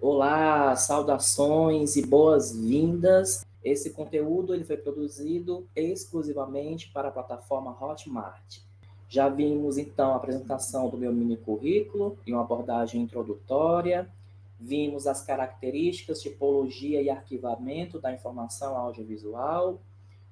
Olá, saudações e boas-vindas. Esse conteúdo ele foi produzido exclusivamente para a plataforma Hotmart. Já vimos então a apresentação do meu mini currículo e uma abordagem introdutória. Vimos as características, tipologia e arquivamento da informação audiovisual.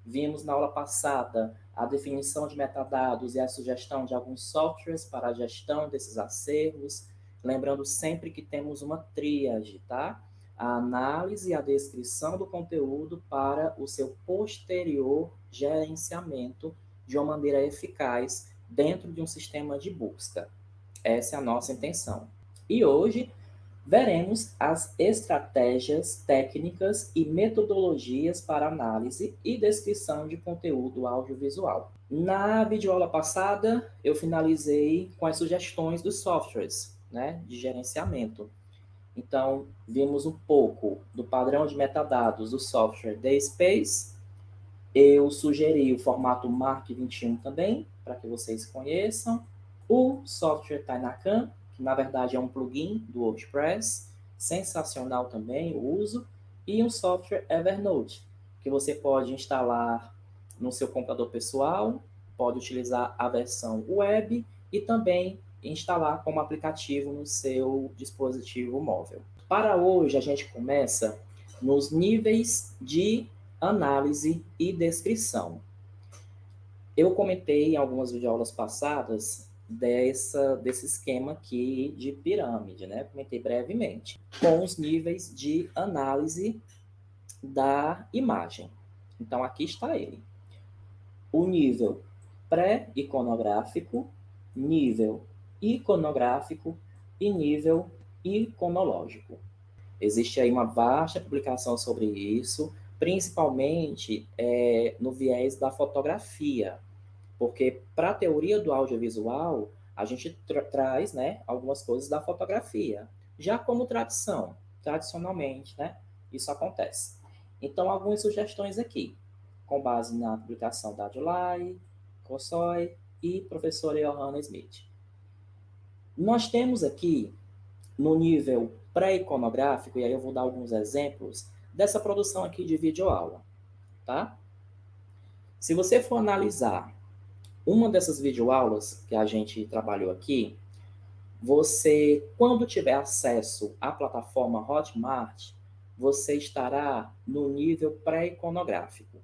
Vimos na aula passada a definição de metadados e a sugestão de alguns softwares para a gestão desses acervos. Lembrando sempre que temos uma tríade, tá? A análise e a descrição do conteúdo para o seu posterior gerenciamento de uma maneira eficaz dentro de um sistema de busca. Essa é a nossa intenção. E hoje veremos as estratégias, técnicas e metodologias para análise e descrição de conteúdo audiovisual. Na videoaula passada, eu finalizei com as sugestões dos softwares, de gerenciamento. Então, vimos um pouco do padrão de metadados do software DSpace. Eu sugeri o formato Mark 21 também, para que vocês conheçam. O software Tainacan, que na verdade é um plugin do WordPress, sensacional também o uso. E um software Evernote, que você pode instalar no seu computador pessoal, pode utilizar a versão web e também instalar como aplicativo no seu dispositivo móvel. Para hoje, a gente começa nos níveis de análise e descrição. Eu comentei em algumas videoaulas passadas desse esquema aqui de pirâmide, Comentei brevemente, com os níveis de análise da imagem. Então, aqui está ele. O nível pré-iconográfico, nível iconográfico e nível iconológico. Existe aí uma vasta publicação sobre isso, principalmente no viés da fotografia, porque para a teoria do audiovisual, a gente traz algumas coisas da fotografia, já como tradicionalmente, isso acontece. Então, algumas sugestões aqui, com base na publicação da July, Kossoy e professora Johanna Smith. Nós temos aqui, no nível pré-iconográfico, e aí eu vou dar alguns exemplos dessa produção aqui de videoaula, tá? Se você for analisar uma dessas videoaulas que a gente trabalhou aqui, você, quando tiver acesso à plataforma Hotmart, você estará no nível pré-iconográfico,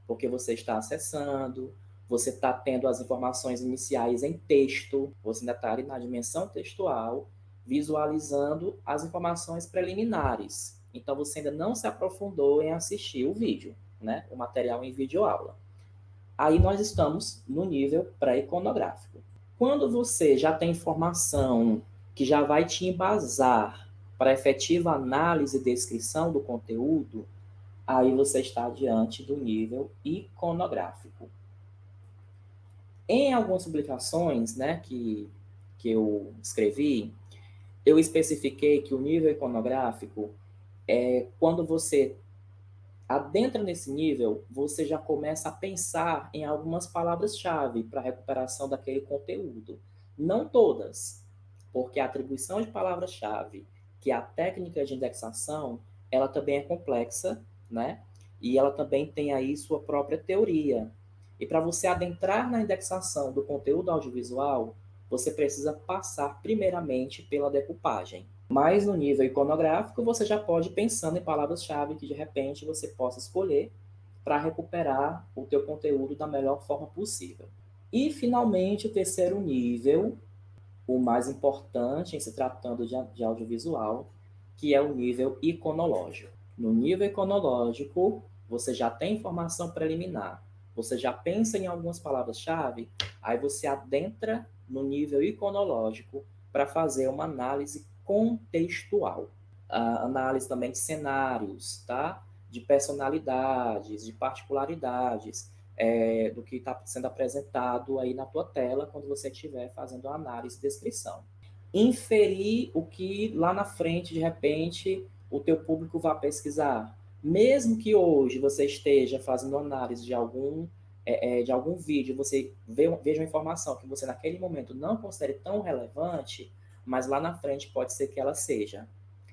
porque você está acessando, você está tendo as informações iniciais em texto, você ainda está ali na dimensão textual, visualizando as informações preliminares. Então, você ainda não se aprofundou em assistir o vídeo, o material em videoaula. Aí nós estamos no nível pré-iconográfico. Quando você já tem informação que já vai te embasar para efetiva análise e descrição do conteúdo, aí você está diante do nível iconográfico. Em algumas publicações que eu escrevi, eu especifiquei que o nível iconográfico é quando você adentra nesse nível, você já começa a pensar em algumas palavras-chave para a recuperação daquele conteúdo. Não todas, porque a atribuição de palavras-chave, que é a técnica de indexação, ela também é complexa, E ela também tem aí sua própria teoria. E para você adentrar na indexação do conteúdo audiovisual, você precisa passar primeiramente pela decupagem. Mas no nível iconográfico, você já pode ir pensando em palavras-chave que de repente você possa escolher para recuperar o teu conteúdo da melhor forma possível. E finalmente o terceiro nível, o mais importante em se tratando de audiovisual, que é o nível iconológico. No nível iconológico, você já tem informação preliminar, você já pensa em algumas palavras-chave, aí você adentra no nível iconológico para fazer uma análise contextual. A análise também de cenários, tá? De personalidades, de particularidades, do que está sendo apresentado aí na tua tela quando você estiver fazendo a análise e descrição. Inferir o que lá na frente, de repente, o teu público vai pesquisar. Mesmo que hoje você esteja fazendo análise de algum vídeo, você veja uma informação que você naquele momento não considere tão relevante, mas lá na frente pode ser que ela seja.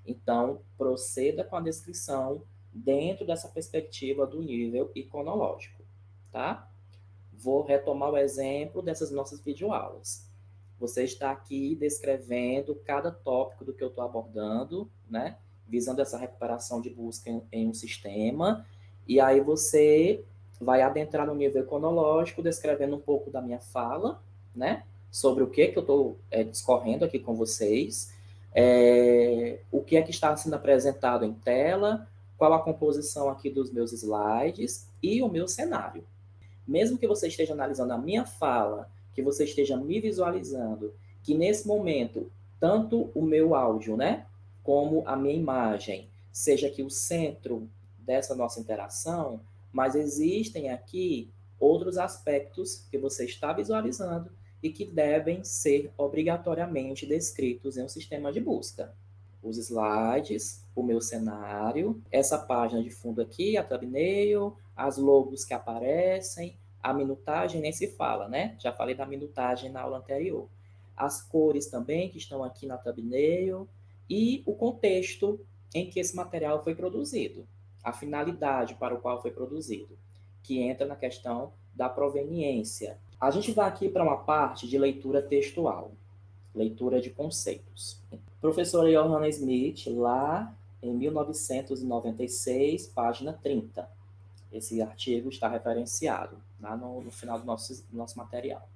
Então, proceda com a descrição dentro dessa perspectiva do nível iconológico, tá? Vou retomar o exemplo dessas nossas videoaulas. Você está aqui descrevendo cada tópico do que eu estou abordando, né? Visando essa recuperação de busca em um sistema, e aí você vai adentrar no nível iconológico, descrevendo um pouco da minha fala, né? Sobre o que eu estou discorrendo aqui com vocês, o que é que está sendo apresentado em tela, qual a composição aqui dos meus slides e o meu cenário. Mesmo que você esteja analisando a minha fala, que você esteja me visualizando, que nesse momento, tanto o meu áudio, né, como a minha imagem, seja aqui o centro dessa nossa interação, mas existem aqui outros aspectos que você está visualizando e que devem ser obrigatoriamente descritos em um sistema de busca. Os slides, o meu cenário, essa página de fundo aqui, a thumbnail, as logos que aparecem, a minutagem nem se fala, né? Já falei da minutagem na aula anterior. As cores também que estão aqui na thumbnail e o contexto em que esse material foi produzido, a finalidade para o qual foi produzido, que entra na questão da proveniência. A gente vai aqui para uma parte de leitura textual, leitura de conceitos. Professora Johanna Smith, lá em 1996, página 30. Esse artigo está referenciado lá no final do nosso material.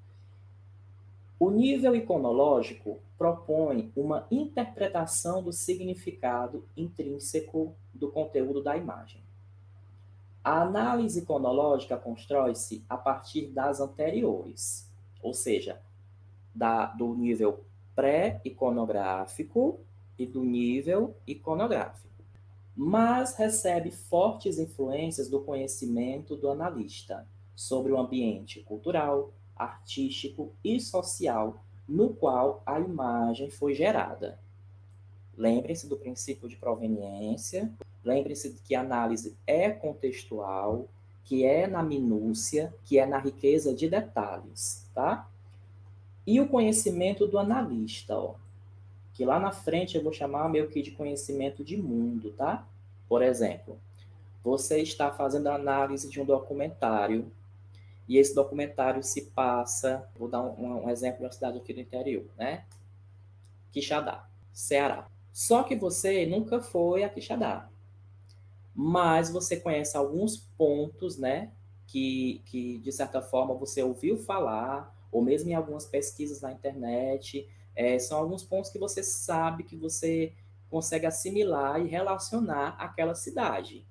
O nível iconológico propõe uma interpretação do significado intrínseco do conteúdo da imagem. A análise iconológica constrói-se a partir das anteriores, ou seja, do nível pré-iconográfico e do nível iconográfico, mas recebe fortes influências do conhecimento do analista sobre o ambiente cultural, artístico e social no qual a imagem foi gerada. Lembrem-se do princípio de proveniência, lembrem-se que a análise é contextual, que é na minúcia, que é na riqueza de detalhes, tá? E o conhecimento do analista, ó, que lá na frente eu vou chamar meio que de conhecimento de mundo, tá? Por exemplo, você está fazendo a análise de um documentário e esse documentário se passa, vou dar um exemplo de uma cidade aqui do interior, né? Quixadá, Ceará. Só que você nunca foi a Quixadá, mas você conhece alguns pontos, né? Que de certa forma você ouviu falar, ou mesmo em algumas pesquisas na internet, são alguns pontos que você sabe que você consegue assimilar e relacionar aquela cidade.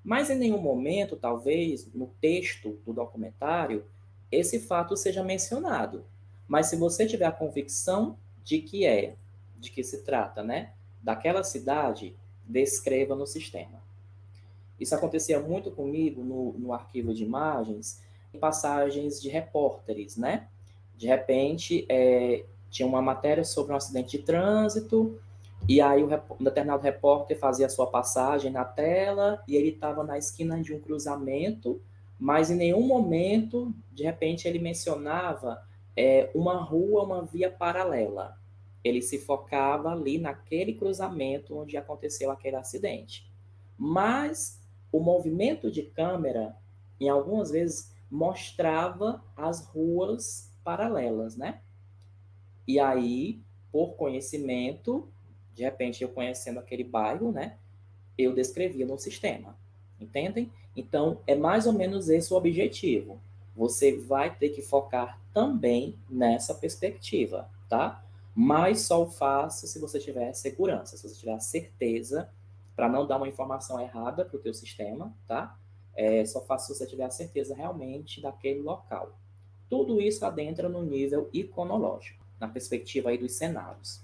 Mas em nenhum momento, talvez, no texto do documentário, esse fato seja mencionado. Mas se você tiver a convicção de que se trata, né, daquela cidade, descreva no sistema. Isso acontecia muito comigo no arquivo de imagens, em passagens de repórteres, né? De repente, tinha uma matéria sobre um acidente de trânsito, e aí um determinado repórter fazia a sua passagem na tela, e ele estava na esquina de um cruzamento, mas em nenhum momento, de repente, ele mencionava uma rua, uma via paralela. Ele se focava ali naquele cruzamento onde aconteceu aquele acidente. Mas o movimento de câmera, em algumas vezes, mostrava as ruas paralelas, né? E aí, por conhecimento, de repente eu conhecendo aquele bairro, né? Eu descrevia no sistema. Entendem? Então, é mais ou menos esse o objetivo. Você vai ter que focar também nessa perspectiva, tá? Mas só o faça se você tiver segurança, se você tiver certeza, para não dar uma informação errada para o teu sistema, tá? Só faça se você tiver a certeza realmente daquele local. Tudo isso adentra no nível iconológico, na perspectiva aí dos cenários.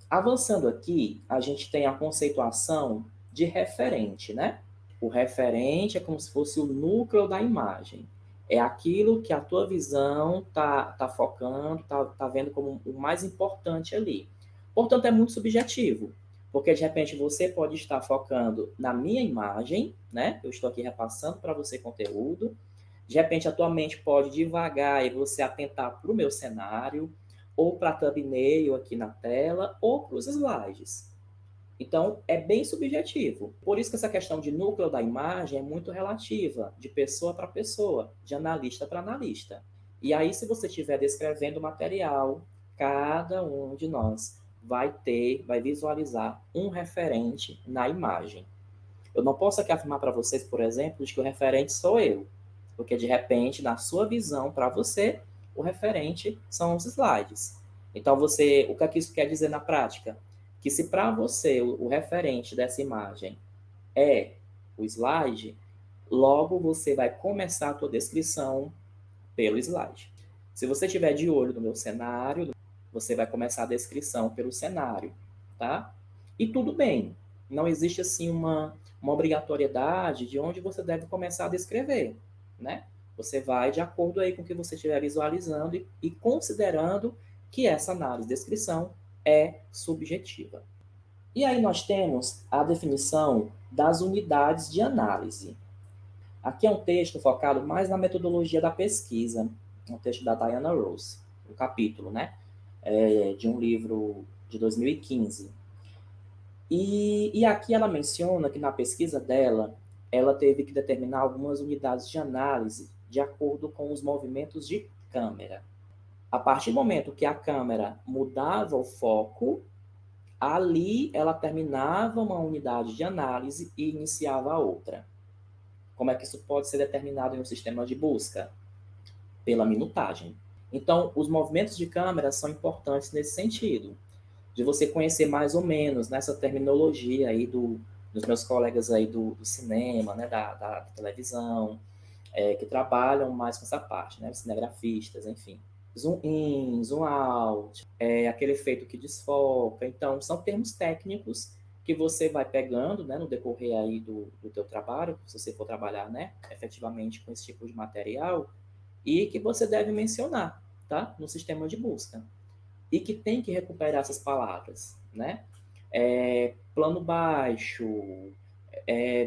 Avançando aqui, a gente tem a conceituação de referente, né? O referente é como se fosse o núcleo da imagem. É aquilo que a tua visão tá focando, tá vendo como o mais importante ali. Portanto, é muito subjetivo, porque de repente você pode estar focando na minha imagem, né? Eu estou aqui repassando para você conteúdo. De repente, a tua mente pode devagar e você atentar para o meu cenário, ou para a thumbnail aqui na tela, ou para os slides. Então, é bem subjetivo. Por isso que essa questão de núcleo da imagem é muito relativa, de pessoa para pessoa, de analista para analista. E aí, se você estiver descrevendo o material, cada um de nós vai visualizar um referente na imagem. Eu não posso aqui afirmar para vocês, por exemplo, de que o referente sou eu, porque de repente, na sua visão, para você, o referente são os slides. Então, o que é que isso quer dizer na prática? Que se para você o referente dessa imagem é o slide, logo você vai começar a sua descrição pelo slide. Se você estiver de olho no meu cenário, você vai começar a descrição pelo cenário, tá? E tudo bem, não existe assim uma obrigatoriedade de onde você deve começar a descrever, né? Você vai de acordo aí com o que você estiver visualizando e considerando que essa análise de descrição é subjetiva. E aí nós temos a definição das unidades de análise. Aqui é um texto focado mais na metodologia da pesquisa, um texto da Diana Rose, um capítulo, né, de um livro de 2015. E aqui ela menciona que na pesquisa dela, ela teve que determinar algumas unidades de análise de acordo com os movimentos de câmera. A partir do momento que a câmera mudava o foco, ali ela terminava uma unidade de análise e iniciava a outra. Como é que isso pode ser determinado em um sistema de busca? Pela minutagem. Então, os movimentos de câmera são importantes nesse sentido, de você conhecer mais ou menos nessa terminologia aí dos meus colegas aí do cinema, né, da televisão, que trabalham mais com essa parte, né, cinegrafistas, enfim. Zoom in, zoom out, aquele efeito que desfoca. Então, são termos técnicos que você vai pegando, né, no decorrer aí do teu trabalho, se você for trabalhar, né, efetivamente com esse tipo de material, e que você deve mencionar, tá, no sistema de busca. E que tem que recuperar essas palavras, né? Plano baixo,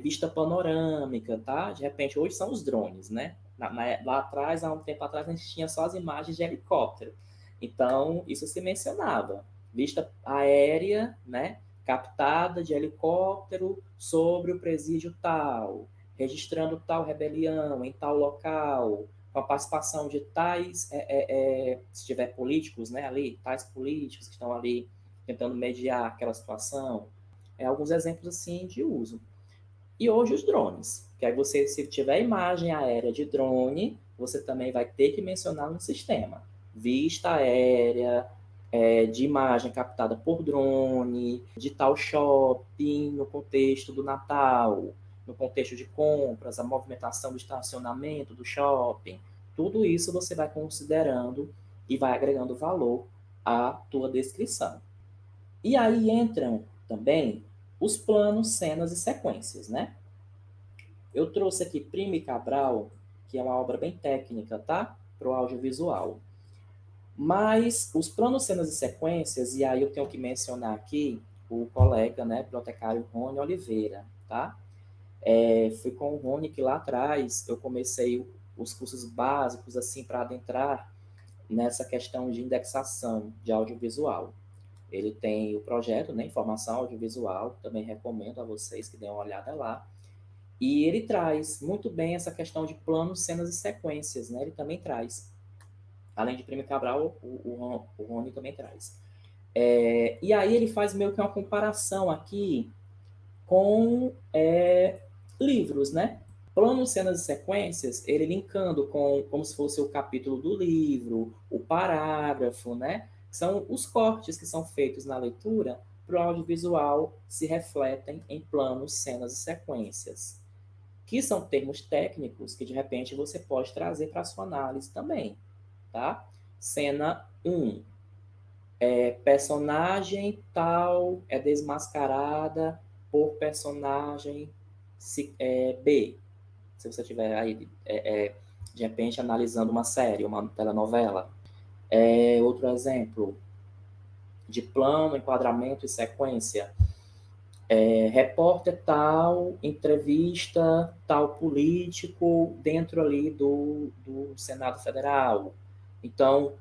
vista panorâmica, tá? De repente, hoje são os drones, né? Lá atrás, há um tempo atrás, a gente tinha só as imagens de helicóptero. Então, isso se mencionava. Vista aérea, né? Captada de helicóptero sobre o presídio tal, registrando tal rebelião em tal local, com a participação de tais, se tiver políticos, né, ali, tais políticos que estão ali tentando mediar aquela situação. Alguns exemplos assim de uso. E hoje os drones, que aí você, se tiver imagem aérea de drone, você também vai ter que mencionar no sistema. Vista aérea, de imagem captada por drone, de tal shopping, no contexto do Natal, no contexto de compras, a movimentação do estacionamento do shopping. Tudo isso você vai considerando e vai agregando valor à tua descrição. E aí entram também os planos, cenas e sequências, né? Eu trouxe aqui Primo e Cabral, que é uma obra bem técnica, tá? Para o audiovisual. Mas os planos, cenas e sequências, e aí eu tenho que mencionar aqui o colega, né, bibliotecário Rony Oliveira, tá? Foi com o Rony que lá atrás eu comecei os cursos básicos, assim, para adentrar nessa questão de indexação de audiovisual. Ele tem o projeto, né, Informação Audiovisual, também recomendo a vocês que deem uma olhada lá. E ele traz muito bem essa questão de planos, cenas e sequências, né? Ele também traz. Além de Prêmio Cabral, o Rony também traz. E aí ele faz meio que uma comparação aqui com livros, né? Planos, cenas e sequências, ele linkando com como se fosse o capítulo do livro, o parágrafo, né? São os cortes que são feitos na leitura para o audiovisual se refletem em planos, cenas e sequências, que são termos técnicos que de repente você pode trazer para a sua análise também, tá? Cena 1, personagem tal é desmascarada por personagem B. Se você estiver aí, de repente, analisando uma série, uma telenovela. Outro exemplo de plano, enquadramento e sequência. Repórter tal, entrevista tal político dentro ali do Senado Federal. Então,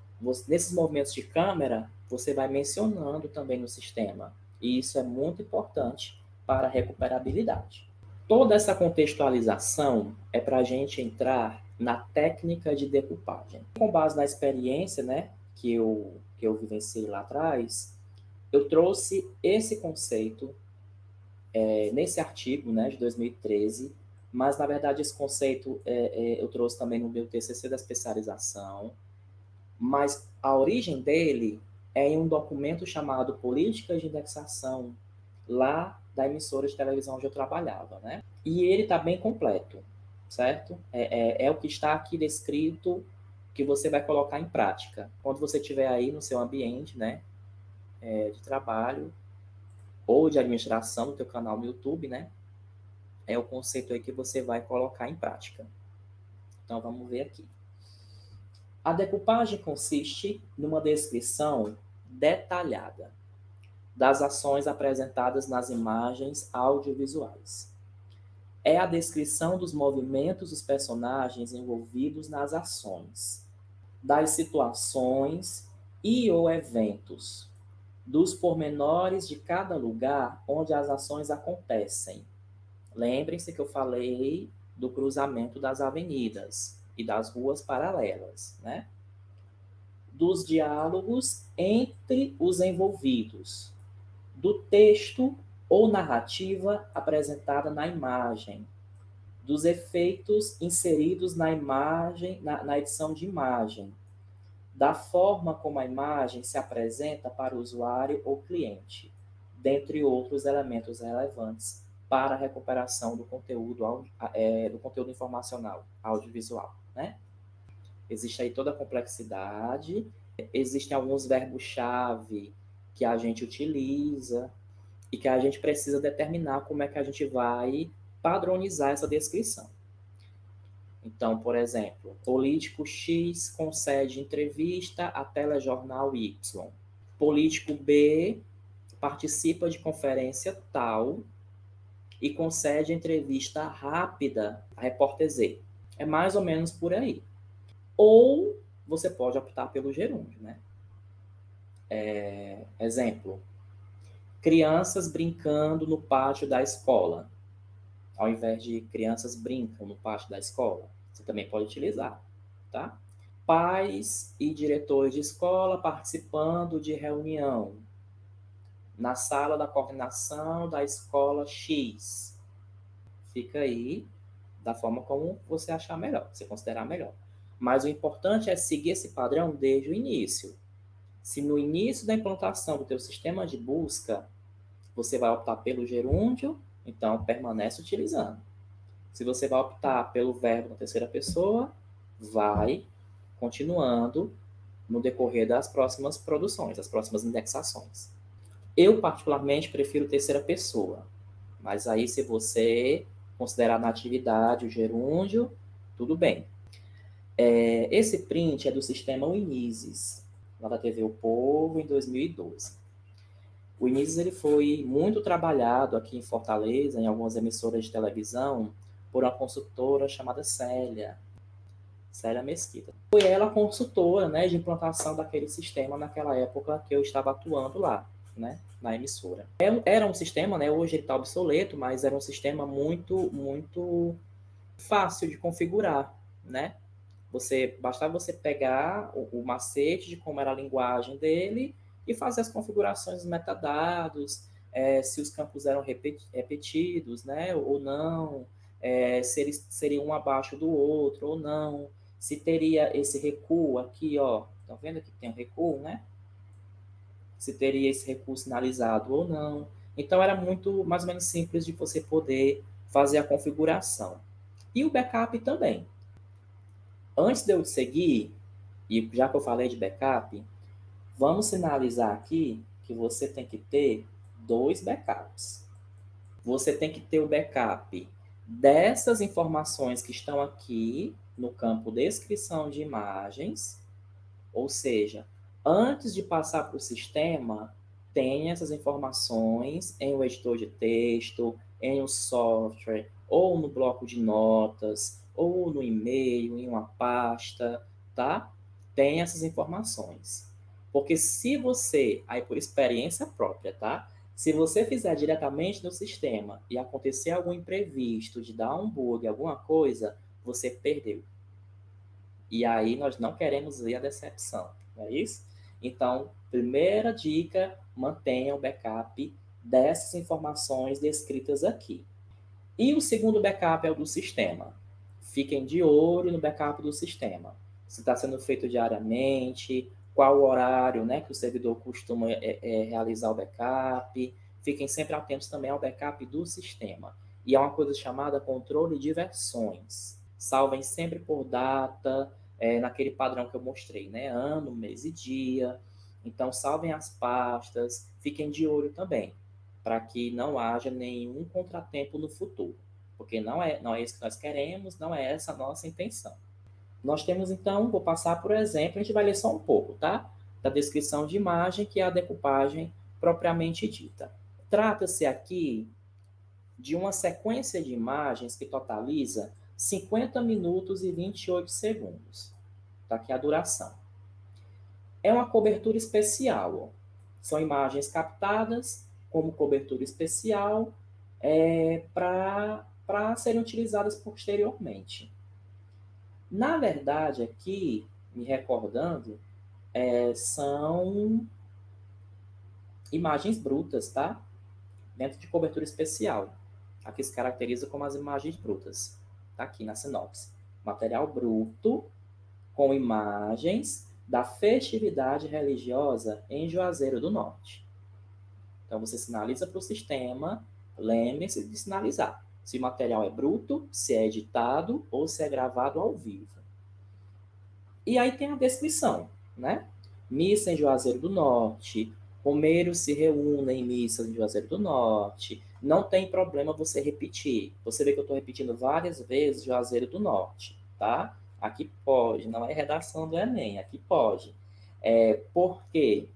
nesses movimentos de câmera, você vai mencionando também no sistema. E isso é muito importante para a recuperabilidade. Toda essa contextualização é para a gente entrar na técnica de decupagem. Com base na experiência, né, que eu vivenciei lá atrás, eu trouxe esse conceito nesse artigo, né, de 2013, mas na verdade esse conceito eu trouxe também no meu TCC da especialização, mas a origem dele é em um documento chamado Políticas de Indexação, lá da emissora de televisão onde eu trabalhava, né? E ele está bem completo, certo? É o que está aqui descrito que você vai colocar em prática. Quando você estiver aí no seu ambiente, né, de trabalho ou de administração do teu canal no YouTube, né? É o conceito aí que você vai colocar em prática. Então, vamos ver aqui. A decupagem consiste numa descrição detalhada das ações apresentadas nas imagens audiovisuais. É a descrição dos movimentos dos personagens envolvidos nas ações, das situações e ou eventos, dos pormenores de cada lugar onde as ações acontecem. Lembrem-se que eu falei do cruzamento das avenidas e das ruas paralelas, né? Dos diálogos entre os envolvidos, do texto ou narrativa apresentada na imagem, dos efeitos inseridos na imagem, na edição de imagem, da forma como a imagem se apresenta para o usuário ou cliente, dentre outros elementos relevantes para a recuperação do conteúdo informacional, audiovisual, né? Existe aí toda a complexidade, existem alguns verbos-chave que a gente utiliza e que a gente precisa determinar como é que a gente vai padronizar essa descrição. Então, por exemplo, político X concede entrevista a telejornal Y. Político B participa de conferência tal e concede entrevista rápida a repórter Z. É mais ou menos por aí. Ou você pode optar pelo gerúndio, né? Exemplo, crianças brincando no pátio da escola. Ao invés de crianças brincam no pátio da escola, você também pode utilizar, tá? Pais e diretores de escola participando de reunião na sala da coordenação da escola X. Fica aí da forma como você achar melhor, você considerar melhor. Mas o importante é seguir esse padrão desde o início. Se no início da implantação do teu sistema de busca você vai optar pelo gerúndio, então permanece utilizando. Se você vai optar pelo verbo na terceira pessoa, vai continuando no decorrer das próximas produções, das próximas indexações. Eu, particularmente, prefiro terceira pessoa, mas aí se você considerar na atividade o gerúndio, tudo bem. Esse print é do sistema Unisys, lá da TV O Povo, em 2012. O Unisys ele foi muito trabalhado aqui em Fortaleza, em algumas emissoras de televisão, por uma consultora chamada Célia Mesquita. Foi ela a consultora, né, de implantação daquele sistema naquela época que eu estava atuando lá. né, na emissora. Era um sistema, né, hoje ele está obsoleto, mas era um sistema muito fácil de configurar, né? Bastava você pegar o macete de como era a linguagem dele e fazer as configurações dos metadados, se os campos eram repetidos, né, ou não, se eles seriam um abaixo do outro ou não, se teria esse recuo aqui, ó, tá vendo que tem um recuo, né? Se teria esse recuo sinalizado ou não. Então era muito mais ou menos simples de você poder fazer a configuração. E o backup também. Antes de eu seguir, e já que eu falei de backup, vamos sinalizar aqui que você tem que ter 2 backups. Você tem que ter o backup dessas informações que estão aqui no campo descrição de imagens, ou seja, antes de passar para o sistema, tem essas informações em um editor de texto, em um software, ou no bloco de notas, ou no e-mail, em uma pasta, tá? Tem essas informações. Porque se você, aí por experiência própria, tá? Se você fizer diretamente no sistema e acontecer algum imprevisto, de dar um bug, alguma coisa, você perdeu. E aí nós não queremos ver a decepção, não é isso? Então, primeira dica, mantenha o backup dessas informações descritas aqui. E o segundo backup é o do sistema. Fiquem de olho no backup do sistema. Se está sendo feito diariamente, qual o horário, né, que o servidor costuma realizar o backup. Fiquem sempre atentos também ao backup do sistema. E é uma coisa chamada controle de versões. Salvem sempre por data, naquele padrão que eu mostrei, né? Ano, mês e dia. Então, salvem as pastas. Fiquem de olho também, para que não haja nenhum contratempo no futuro, porque não é isso que nós queremos, não é essa a nossa intenção. Nós temos então, vou passar por exemplo, a gente vai ler só um pouco, tá? Da descrição de imagem, que é a decupagem propriamente dita. Trata-se aqui de uma sequência de imagens que totaliza 50 minutos e 28 segundos. Está aqui a duração. É uma cobertura especial. Ó. São imagens captadas como cobertura especial para serem utilizadas posteriormente. Na verdade, aqui, me recordando, são imagens brutas, tá? Dentro de cobertura especial. Aqui se caracteriza como as imagens brutas. Tá aqui na sinopse. Material bruto com imagens da festividade religiosa em Juazeiro do Norte. Então você sinaliza para o sistema, lembre-se de sinalizar se o material é bruto, se é editado ou se é gravado ao vivo. E aí tem a descrição, né? Missa em Juazeiro do Norte, Romeiros se reúnem em missa em Juazeiro do Norte. Não tem problema você repetir. Você vê que eu estou repetindo várias vezes Juazeiro do Norte, tá? Aqui pode, não é redação do Enem, aqui pode. Por quê?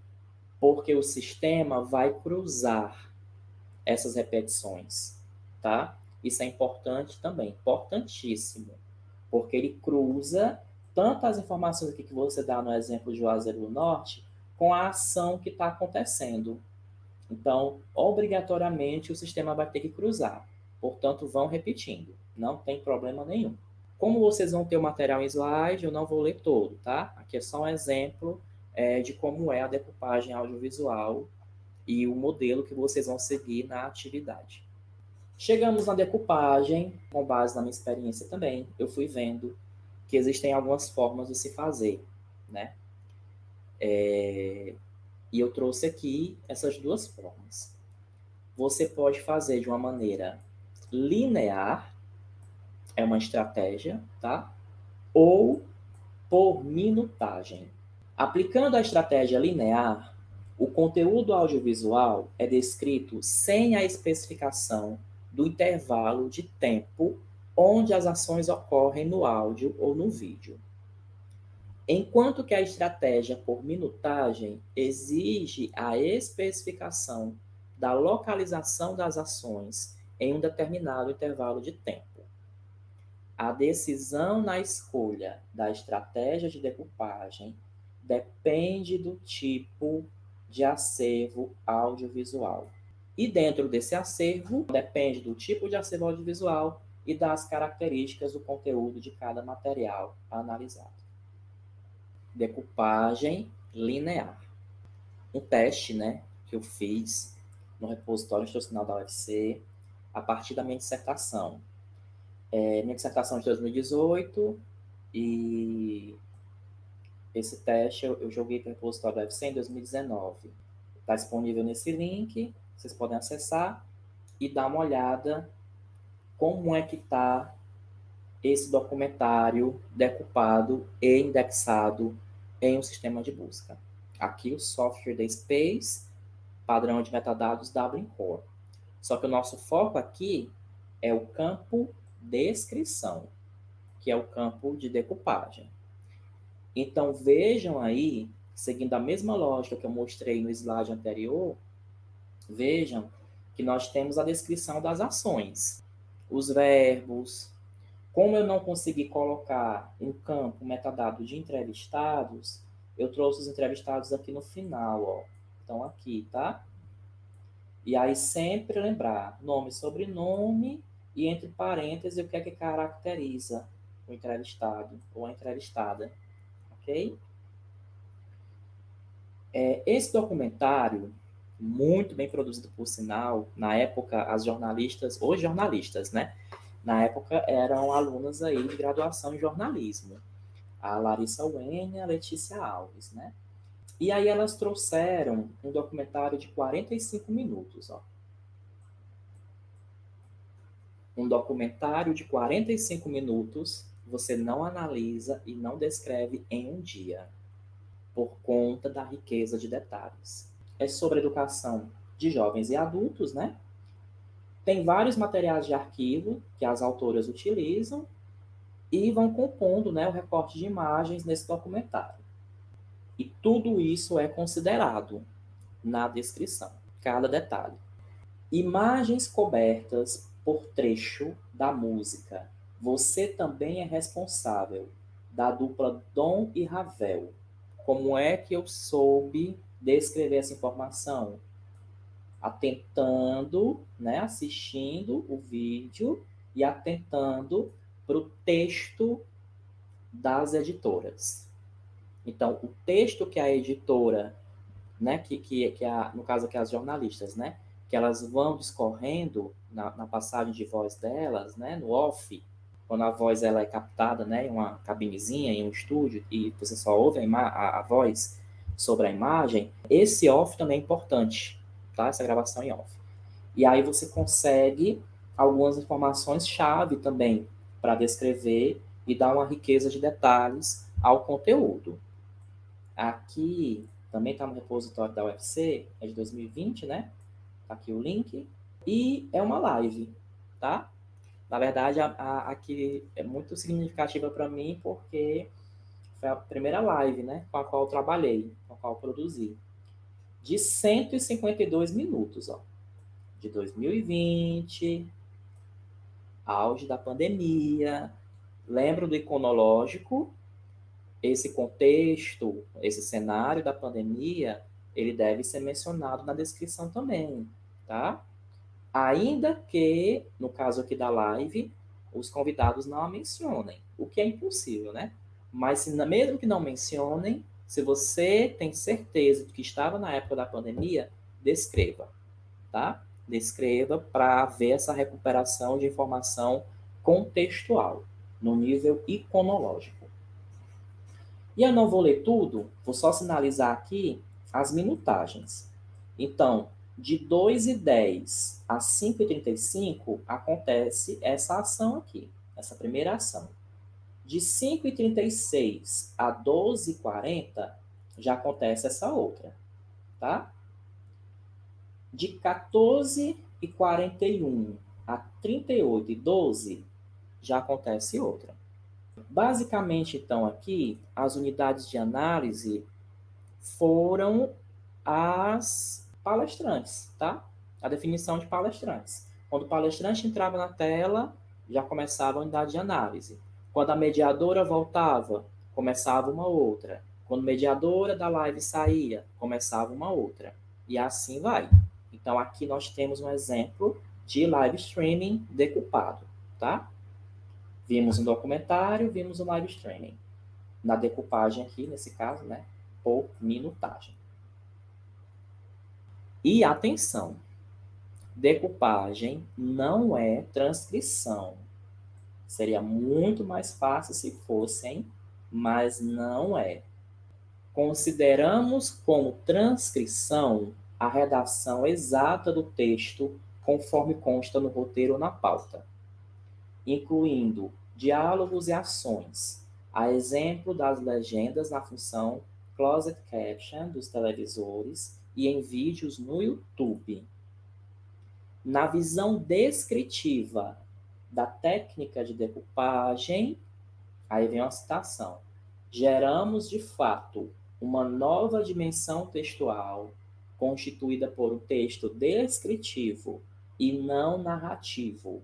Porque o sistema vai cruzar essas repetições, tá? Isso é importante também, importantíssimo, porque ele cruza tanto as informações aqui que você dá no exemplo de Juazeiro do Norte com a ação que está acontecendo. Então, obrigatoriamente, o sistema vai ter que cruzar. Portanto, vão repetindo. Não tem problema nenhum. Como vocês vão ter o material em slide, eu não vou ler todo, tá? Aqui é só um exemplo de como é a decupagem audiovisual e o modelo que vocês vão seguir na atividade. Chegamos na decupagem, com base na minha experiência também, eu fui vendo que existem algumas formas de se fazer, né? E eu trouxe aqui essas duas formas. Você pode fazer de uma maneira linear, é uma estratégia, tá? Ou por minutagem. Aplicando a estratégia linear, o conteúdo audiovisual é descrito sem a especificação do intervalo de tempo onde as ações ocorrem no áudio ou no vídeo. Enquanto que a estratégia por minutagem exige a especificação da localização das ações em um determinado intervalo de tempo. A decisão na escolha da estratégia de decupagem depende do tipo de acervo audiovisual. E dentro desse acervo, depende do tipo de acervo audiovisual e das características do conteúdo de cada material analisado. Decupagem linear. Um teste, né, que eu fiz no repositório institucional da UFC, a partir da minha dissertação. Minha dissertação de 2018 e esse teste eu joguei para o repositório da UFC em 2019. Está disponível nesse link, vocês podem acessar e dar uma olhada como é que está esse documentário decupado e indexado em um sistema de busca. Aqui o software da Space, padrão de metadados WinCore. Só que o nosso foco aqui é o campo descrição, que é o campo de decupagem. Então vejam aí, seguindo a mesma lógica que eu mostrei no slide anterior, vejam que nós temos a descrição das ações, os verbos. Como eu não consegui colocar um campo metadado de entrevistados, eu trouxe os entrevistados aqui no final, ó. Então aqui, tá? E aí sempre lembrar nome, sobrenome e entre parênteses o que é que caracteriza o entrevistado ou a entrevistada, ok? Esse documentário, muito bem produzido por sinal, na época as jornalistas, os jornalistas, né? Na época eram alunas aí de graduação em jornalismo. A Larissa Wen e a Letícia Alves, né? E aí elas trouxeram um documentário de 45 minutos, ó. Um documentário de 45 minutos você não analisa e não descreve em um dia, por conta da riqueza de detalhes. É sobre educação de jovens e adultos, né? Tem vários materiais de arquivo que as autoras utilizam e vão compondo, né, o recorte de imagens nesse documentário. E tudo isso é considerado na descrição, cada detalhe. Imagens cobertas por trecho da música. Você também é responsável, da dupla Dom e Ravel. Como é que eu soube descrever essa informação? Atentando, né, assistindo o vídeo e atentando para o texto das editoras. Então, o texto que a editora, né, no caso aqui as jornalistas, né, que elas vão discorrendo na passagem de voz delas, né, no off, quando a voz ela é captada, né, em uma cabinezinha, em um estúdio, e você só ouve a voz sobre a imagem, esse off também é importante, tá? Essa gravação em off. E aí você consegue algumas informações-chave também para descrever e dar uma riqueza de detalhes ao conteúdo. Aqui também está no repositório da UFC, é de 2020, né? Tá aqui o link. E é uma live, tá? Na verdade, aqui é muito significativa para mim porque foi a primeira live, né? Com a qual eu trabalhei, com a qual eu produzi. De 152 minutos, ó. De 2020, auge da pandemia. Lembro do iconológico, esse contexto, esse cenário da pandemia, ele deve ser mencionado na descrição também, tá? Ainda que, no caso aqui da live, os convidados não a mencionem, o que é impossível, né? Mas mesmo que não mencionem, se você tem certeza de que estava na época da pandemia, descreva, tá? Descreva para ver essa recuperação de informação contextual, no nível iconológico. E eu não vou ler tudo, vou só sinalizar aqui as minutagens. Então, de 2h10 a 5h35 acontece essa ação aqui, essa primeira ação. De 5h36 a 12h40 já acontece essa outra, tá? De 14h41 a 38h12 já acontece outra. Basicamente, então, aqui, as unidades de análise foram as palestrantes, tá? A definição de palestrantes. Quando o palestrante entrava na tela, já começava a unidade de análise. Quando a mediadora voltava, começava uma outra. Quando mediadora da live saía, começava uma outra. E assim vai. Então, aqui nós temos um exemplo de live streaming decupado, tá? Vimos um documentário, vimos um live streaming. Na decupagem aqui, nesse caso, né? Por minutagem. E atenção, decupagem não é transcrição. Seria muito mais fácil se fossem, mas não é. Consideramos como transcrição a redação exata do texto, conforme consta no roteiro ou na pauta, incluindo diálogos e ações, a exemplo das legendas na função Closed Caption dos televisores e em vídeos no YouTube. Na visão descritiva da técnica de decupagem, aí vem uma citação, geramos de fato uma nova dimensão textual constituída por um texto descritivo e não narrativo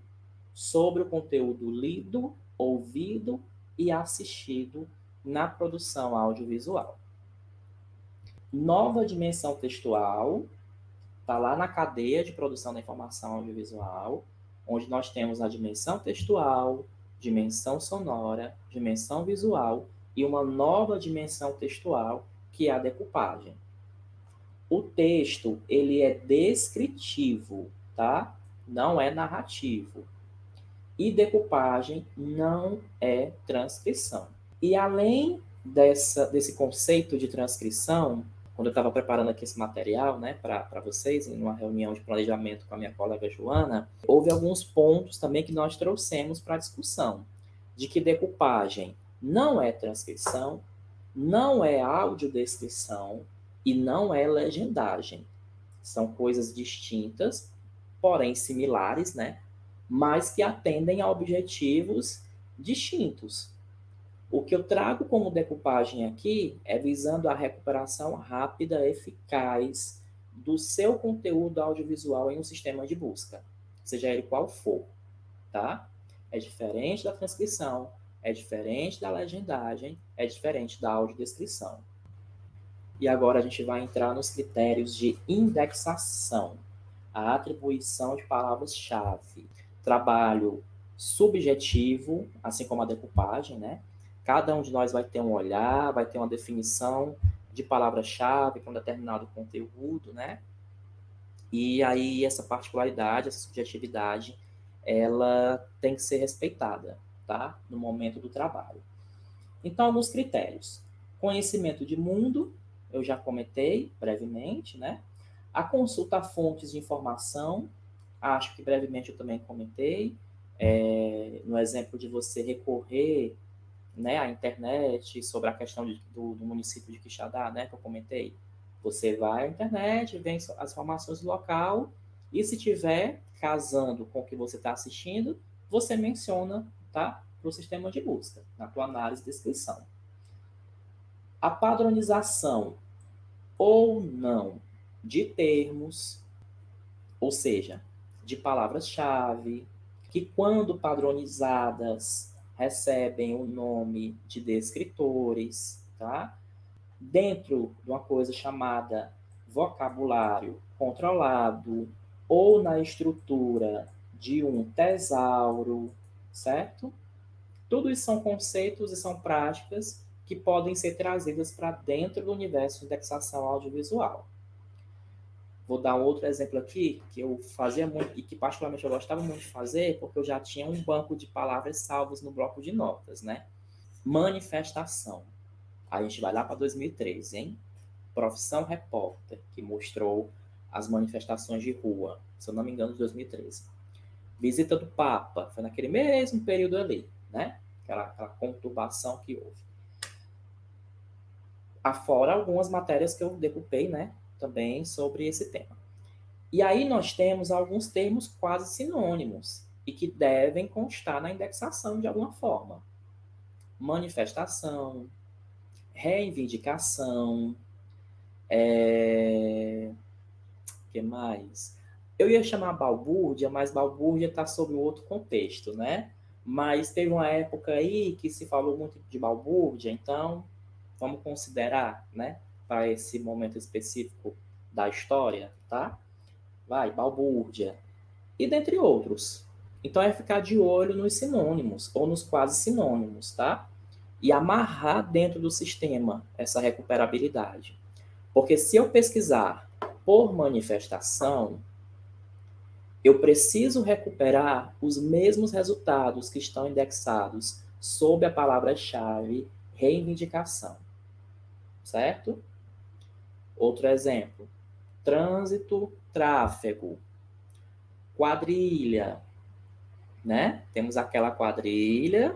sobre o conteúdo lido, ouvido e assistido na produção audiovisual. Nova dimensão textual está lá na cadeia de produção da informação audiovisual, onde nós temos a dimensão textual, dimensão sonora, dimensão visual e uma nova dimensão textual, que é a decupagem. O texto, ele é descritivo, tá? Não é narrativo. E decupagem não é transcrição. E além desse conceito de transcrição, quando eu estava preparando aqui esse material, né, para vocês, em uma reunião de planejamento com a minha colega Joana, houve alguns pontos também que nós trouxemos para a discussão, de que decupagem não é transcrição, não é audiodescrição e não é legendagem. São coisas distintas, porém similares, né, mas que atendem a objetivos distintos. O que eu trago como decupagem aqui é visando a recuperação rápida, eficaz do seu conteúdo audiovisual em um sistema de busca, seja ele qual for, tá? É diferente da transcrição, é diferente da legendagem, é diferente da audiodescrição. E agora a gente vai entrar nos critérios de indexação, a atribuição de palavras-chave, trabalho subjetivo, assim como a decupagem, né? Cada um de nós vai ter um olhar, vai ter uma definição de palavra-chave para um determinado conteúdo, né? E aí essa particularidade, essa subjetividade, ela tem que ser respeitada, tá? No momento do trabalho. Então, alguns critérios. Conhecimento de mundo, eu já comentei brevemente, né? A consulta a fontes de informação, acho que brevemente eu também comentei, no exemplo de você recorrer, né, à internet sobre a questão do município de Quixadá, né, que eu comentei. Você vai à internet, vê as informações do local e se tiver casando com o que você está assistindo, você menciona, tá, para o sistema de busca, na tua análise e descrição. A padronização ou não de termos, ou seja, de palavras-chave, que quando padronizadas recebem o nome de descritores, tá? Dentro de uma coisa chamada vocabulário controlado ou na estrutura de um tesauro, certo? Tudo isso são conceitos e são práticas que podem ser trazidas para dentro do universo de indexação audiovisual. Vou dar um outro exemplo aqui, que eu fazia muito, e que particularmente eu gostava muito de fazer, porque eu já tinha um banco de palavras salvas no bloco de notas, né? Manifestação. Aí a gente vai lá para 2013, hein? Profissão Repórter, que mostrou as manifestações de rua, se eu não me engano, de 2013. Visita do Papa, foi naquele mesmo período ali, né? Aquela conturbação que houve. Afora algumas matérias que eu decupei, né? Também sobre esse tema. E aí nós temos alguns termos quase sinônimos e que devem constar na indexação de alguma forma. Manifestação, reivindicação, que mais? Eu ia chamar balbúrdia, mas balbúrdia está sob outro contexto, né? Mas teve uma época aí que se falou muito de balbúrdia, então vamos considerar, né, para esse momento específico da história, tá? Vai, balbúrdia, e dentre outros. Então é ficar de olho nos sinônimos ou nos quase sinônimos, tá? E amarrar dentro do sistema essa recuperabilidade. Porque se eu pesquisar por manifestação, eu preciso recuperar os mesmos resultados que estão indexados sob a palavra-chave reivindicação, certo? Outro exemplo: trânsito, tráfego, quadrilha, né? Temos aquela quadrilha,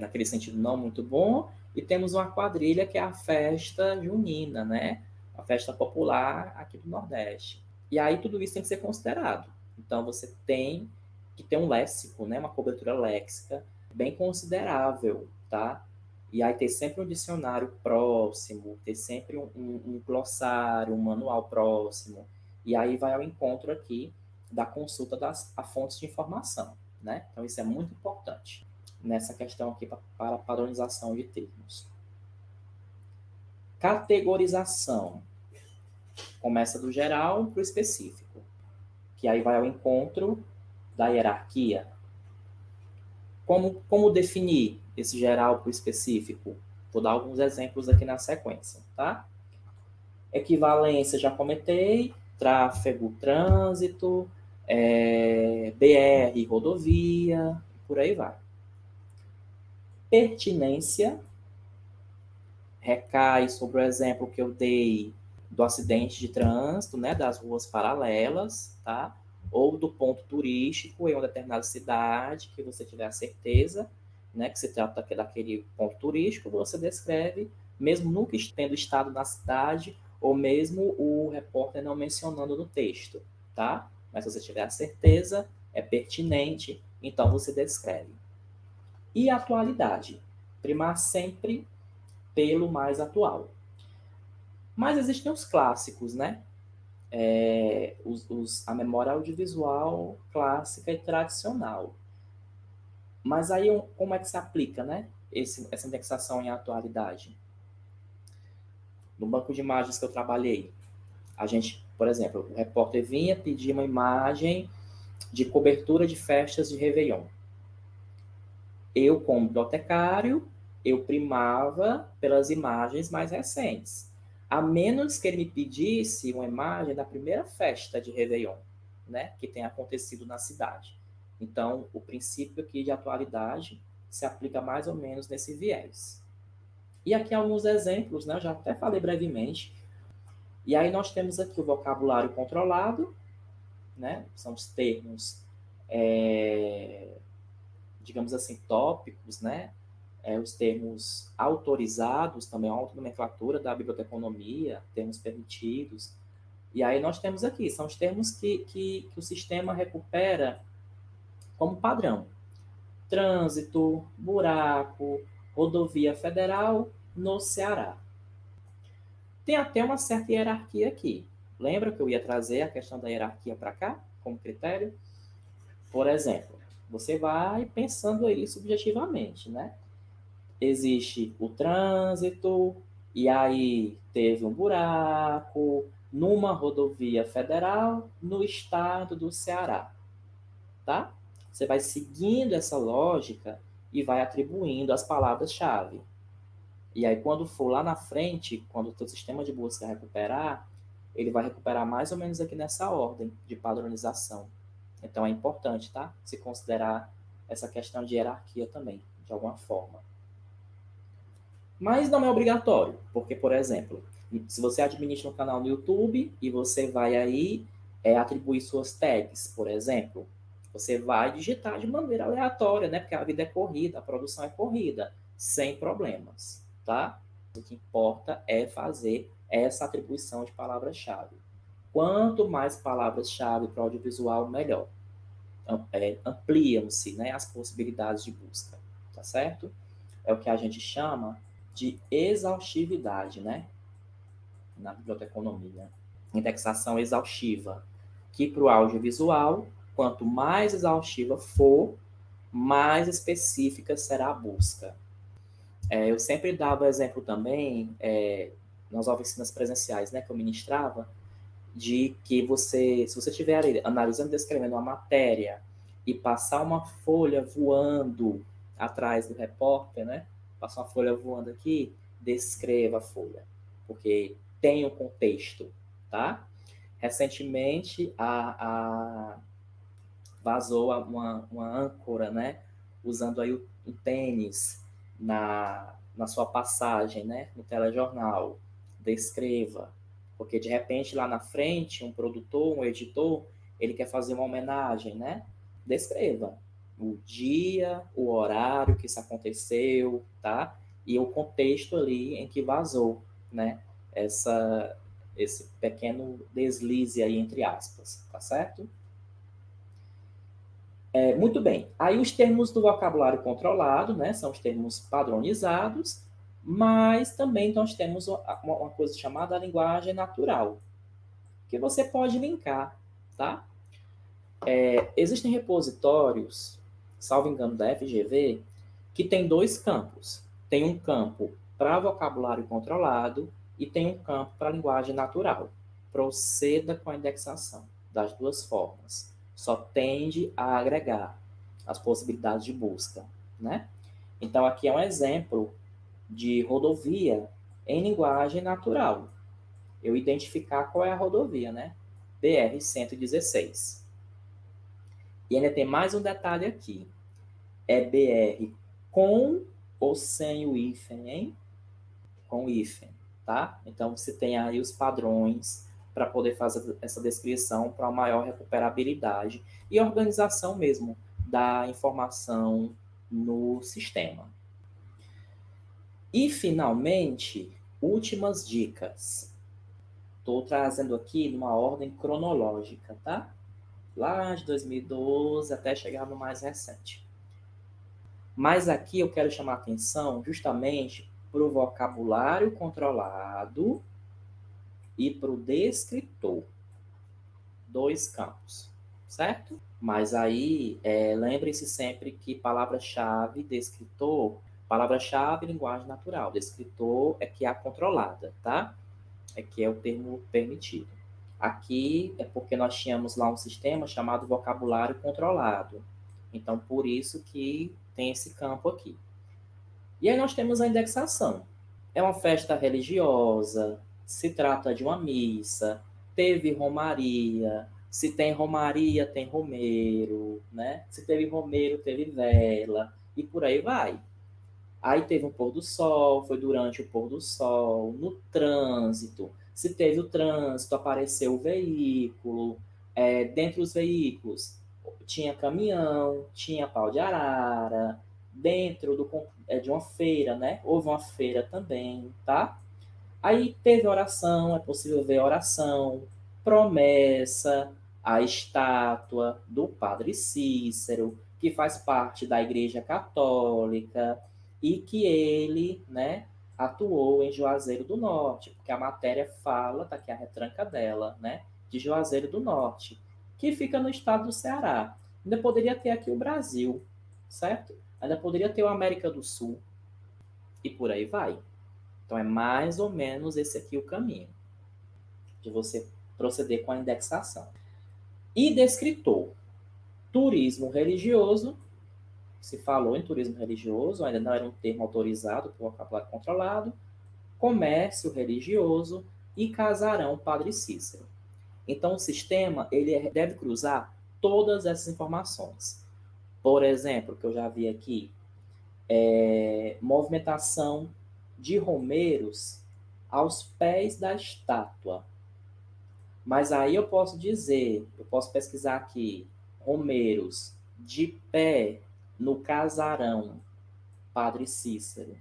naquele sentido não muito bom, e temos uma quadrilha que é a festa junina, né? A festa popular aqui do Nordeste. E aí tudo isso tem que ser considerado. Então você tem que ter um léxico, né? Uma cobertura léxica bem considerável, tá? E aí ter sempre um dicionário próximo, ter sempre um glossário, um manual próximo. E aí vai ao encontro aqui da consulta a fontes de informação, né? Então isso é muito importante nessa questão aqui para padronização de termos. Categorização. Começa do geral para o específico, que aí vai ao encontro da hierarquia. Como definir esse geral para o específico? Vou dar alguns exemplos aqui na sequência, tá? Equivalência já comentei, tráfego, trânsito, BR, rodovia, por aí vai. Pertinência recai sobre o exemplo que eu dei do acidente de trânsito, né, das ruas paralelas, tá? Ou do ponto turístico em uma determinada cidade, que você tiver a certeza, né, que se trata daquele ponto turístico, você descreve, mesmo nunca tendo estado na cidade, ou mesmo o repórter não mencionando no texto, tá? Mas se você tiver a certeza, é pertinente, então você descreve. E atualidade. Primar sempre pelo mais atual. Mas existem os clássicos, né? A memória audiovisual clássica e tradicional. Mas aí como é que se aplica, né? Essa indexação em atualidade? No banco de imagens que eu trabalhei, a gente, por exemplo, o repórter vinha pedir uma imagem de cobertura de festas de Réveillon. Eu, como bibliotecário, eu primava pelas imagens mais recentes. A menos que ele me pedisse uma imagem da primeira festa de Réveillon, né, que tenha acontecido na cidade. Então, o princípio aqui de atualidade se aplica mais ou menos nesse viés. E aqui alguns exemplos, né, eu já até falei brevemente. E aí nós temos aqui o vocabulário controlado, né, são os termos, digamos assim, tópicos, né, os termos autorizados, também a autonomenclatura da biblioteconomia, termos permitidos. E aí nós temos aqui, são os termos que o sistema recupera como padrão. Trânsito, buraco, rodovia federal no Ceará. Tem até uma certa hierarquia aqui. Lembra que eu ia trazer a questão da hierarquia para cá, como critério? Por exemplo, você vai pensando aí subjetivamente, né? Existe o trânsito, e aí teve um buraco numa rodovia federal no estado do Ceará, tá? Você vai seguindo essa lógica e vai atribuindo as palavras-chave. E aí, quando for lá na frente, quando o teu sistema de busca recuperar, ele vai recuperar mais ou menos aqui nessa ordem de padronização. Então, é importante, tá? Se considerar essa questão de hierarquia também, de alguma forma. Mas não é obrigatório, porque, por exemplo, se você administra um canal no YouTube e você vai aí atribuir suas tags, por exemplo, você vai digitar de maneira aleatória, né? Porque a vida é corrida, a produção é corrida, sem problemas, tá? O que importa é fazer essa atribuição de palavras-chave. Quanto mais palavras-chave para o audiovisual, melhor. Ampliam-se, né, as possibilidades de busca, tá certo? É o que a gente chama de exaustividade, né? Na biblioteconomia. Indexação exaustiva, que para o audiovisual, quanto mais exaustiva for, mais específica será a busca. Eu sempre dava exemplo também, nas oficinas presenciais, né, que eu ministrava, de que você, se você estiver analisando e descrevendo uma matéria e passar uma folha voando atrás do repórter, né? Passar uma folha voando aqui, descreva a folha, porque tem um contexto, tá? Recentemente, vazou uma âncora, né? Usando aí um tênis na sua passagem, né? No telejornal. Descreva. Porque, de repente, lá na frente, um produtor, um editor, ele quer fazer uma homenagem, né? Descreva o dia, o horário que isso aconteceu, tá? E o contexto ali em que vazou, né? Esse pequeno deslize aí, entre aspas, tá certo? Muito bem. Aí os termos do vocabulário controlado, né, são os termos padronizados, mas também nós temos uma coisa chamada linguagem natural, que você pode linkar, tá? Existem repositórios, salvo engano da FGV, que tem dois campos. Tem um campo para vocabulário controlado e tem um campo para linguagem natural. Proceda com a indexação das duas formas. Só tende a agregar as possibilidades de busca, né? Então aqui é um exemplo de rodovia em linguagem natural. Eu identificar qual é a rodovia, né? BR-116. E ainda tem mais um detalhe aqui. É BR com ou sem o hífen, hein? Com hífen, tá? Então você tem aí os padrões para poder fazer essa descrição para uma maior recuperabilidade e organização mesmo da informação no sistema. E finalmente, últimas dicas. Estou trazendo aqui numa ordem cronológica, tá? Lá de 2012 até chegar no mais recente. Mas aqui eu quero chamar a atenção justamente para o vocabulário controlado e para o descritor. Dois campos, certo? Mas aí, lembre-se sempre que palavra-chave, descritor, palavra-chave, linguagem natural. Descritor é que é a controlada, tá? É que é o termo permitido. Aqui é porque nós tínhamos lá um sistema chamado vocabulário controlado. Então, por isso que tem esse campo aqui. E aí nós temos a indexação. É uma festa religiosa, se trata de uma missa, teve romaria, se tem romaria, tem romeiro, né? Se teve romeiro, teve vela, e por aí vai. Aí teve um pôr do sol, foi durante o pôr do sol, no trânsito. Se teve o trânsito, apareceu o veículo. Dentre os veículos, tinha caminhão, tinha pau de arara. Dentro de uma feira, né? Houve uma feira também, tá? Aí teve oração, é possível ver oração, promessa, a estátua do Padre Cícero, que faz parte da Igreja Católica, e que ele, né, atuou em Juazeiro do Norte, porque a matéria fala, tá aqui a retranca dela, né, de Juazeiro do Norte, que fica no estado do Ceará. Ainda poderia ter aqui o Brasil, certo? Ainda poderia ter o América do Sul, e por aí vai. Então, é mais ou menos esse aqui o caminho de você proceder com a indexação. E descritor, turismo religioso, se falou em turismo religioso, ainda não era um termo autorizado por vocabulário controlado, comércio religioso e casarão Padre Cícero. Então, o sistema ele deve cruzar todas essas informações. Por exemplo, que eu já vi aqui, movimentação de romeiros aos pés da estátua. Mas aí eu posso dizer, eu posso pesquisar aqui, romeiros de pé no casarão Padre Cícero.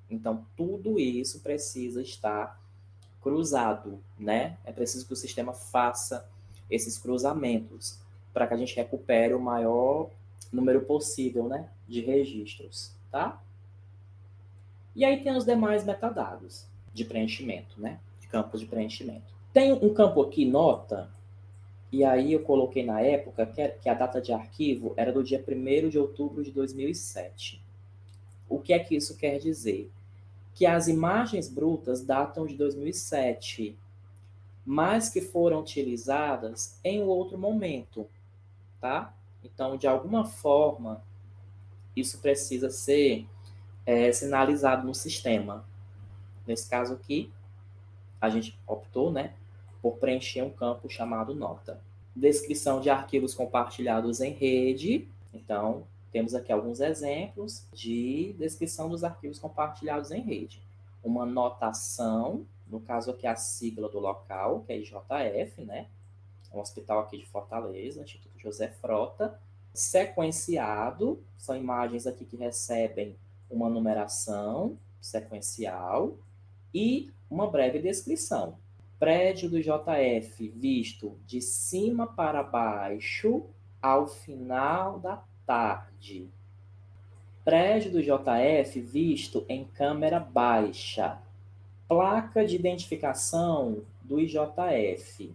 Então, tudo isso precisa estar cruzado, né? É preciso que o sistema faça esses cruzamentos para que a gente recupere o maior número possível, né, de registros, tá? E aí tem os demais metadados de preenchimento, né? De campos de preenchimento. Tem um campo aqui, nota, e aí eu coloquei na época que a data de arquivo era do dia 1º de outubro de 2007. O que é que isso quer dizer? Que as imagens brutas datam de 2007, mas que foram utilizadas em outro momento, tá? Então, de alguma forma, isso precisa ser sinalizado no sistema. Nesse caso aqui, a gente optou, né, por preencher um campo chamado nota. Descrição de arquivos compartilhados em rede. Então, temos aqui alguns exemplos de descrição dos arquivos compartilhados em rede. Uma notação, no caso aqui a sigla do local, que é IJF, né? Um hospital aqui de Fortaleza, Instituto José Frota. Sequenciado, são imagens aqui que recebem uma numeração sequencial e uma breve descrição. Prédio do JF visto de cima para baixo ao final da tarde. Prédio do JF visto em câmera baixa. Placa de identificação do IJF.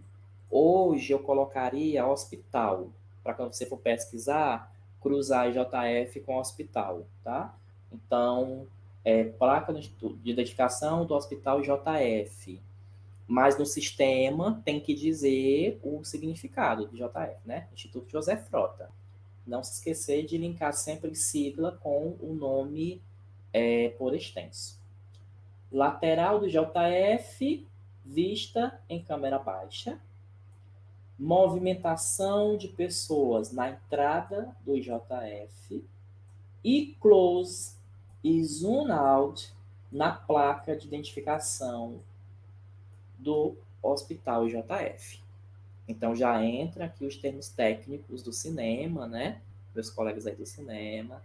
Hoje eu colocaria hospital, para quando você for pesquisar, cruzar IJF com hospital, tá? Então, placa de identificação do hospital IJF. Mas no sistema tem que dizer o significado do JF, né? Instituto José Frota. Não se esquecer de linkar sempre sigla com o nome por extenso. Lateral do JF, vista em câmera baixa. Movimentação de pessoas na entrada do JF. E close e zoom out na placa de identificação do Hospital JF. Então já entra aqui os termos técnicos do cinema, né? Meus colegas aí do cinema,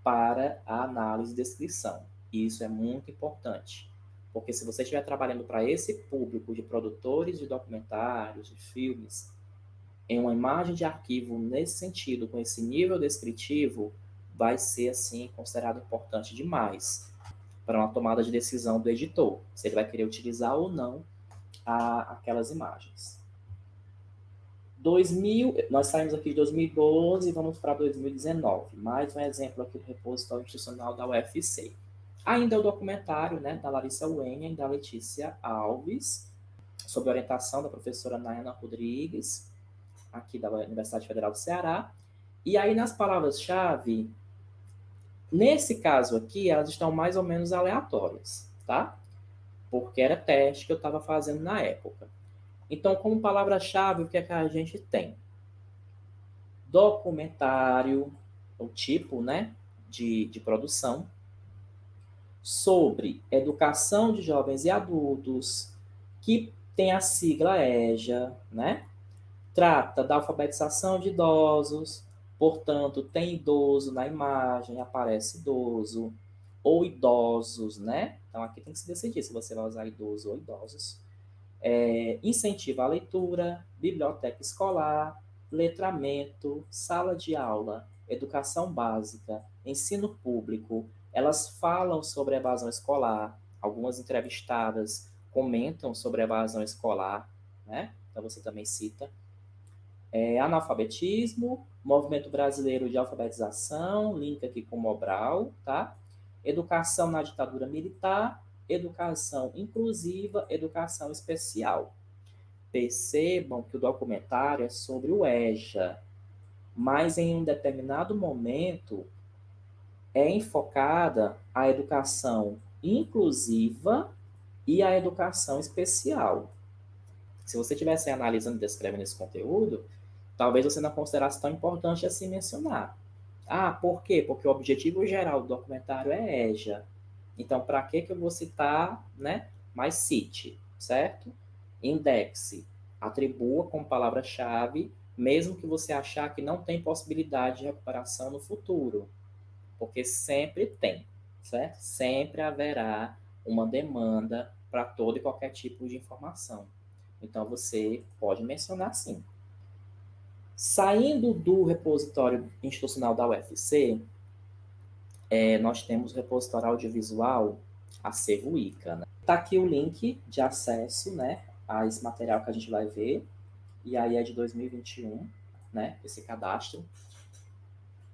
para a análise e descrição. E isso é muito importante, porque se você estiver trabalhando para esse público de produtores de documentários, de filmes, em uma imagem de arquivo nesse sentido, com esse nível descritivo, vai ser, assim, considerado importante demais para uma tomada de decisão do editor, se ele vai querer utilizar ou não aquelas imagens. 2000, nós saímos aqui de 2012 e vamos para 2019. Mais um exemplo aqui do repositório institucional da UFC. Ainda é o documentário, né, da Larissa Wenha e da Letícia Alves, sob orientação da professora Nayana Rodrigues, aqui da Universidade Federal do Ceará. E aí, nas palavras-chave, nesse caso aqui, elas estão mais ou menos aleatórias, tá? Porque era teste que eu estava fazendo na época. Então, como palavra-chave, o que é que a gente tem? Documentário, o tipo, né, de produção, sobre educação de jovens e adultos, que tem a sigla EJA, né? Trata da alfabetização de idosos, portanto, tem idoso na imagem, aparece idoso, ou idosos, né? Então, aqui tem que se decidir se você vai usar idoso ou idosos. Incentiva a leitura, biblioteca escolar, letramento, sala de aula, educação básica, ensino público. Elas falam sobre a evasão escolar, algumas entrevistadas comentam sobre a evasão escolar, né? Então você também cita. Analfabetismo, Movimento Brasileiro de Alfabetização, link aqui com o Mobral, tá? Educação na ditadura militar, educação inclusiva, educação especial. Percebam que o documentário é sobre o EJA, mas em um determinado momento é enfocada a educação inclusiva e a educação especial. Se você estivesse analisando e descrevendo esse conteúdo, talvez você não considerasse tão importante assim mencionar. Ah, por quê? Porque o objetivo geral do documentário é EJA. Então, para que eu vou citar, né? Mais cite, certo? Indexe. Atribua como palavra-chave, mesmo que você achar que não tem possibilidade de recuperação no futuro. Porque sempre tem, certo? Sempre haverá uma demanda para todo e qualquer tipo de informação. Então, você pode mencionar sim. Saindo do repositório institucional da UFC, nós temos o repositório audiovisual Acervo ICA. Né? Tá aqui o link de acesso, né, a esse material que a gente vai ver, e aí é de 2021, né, esse cadastro.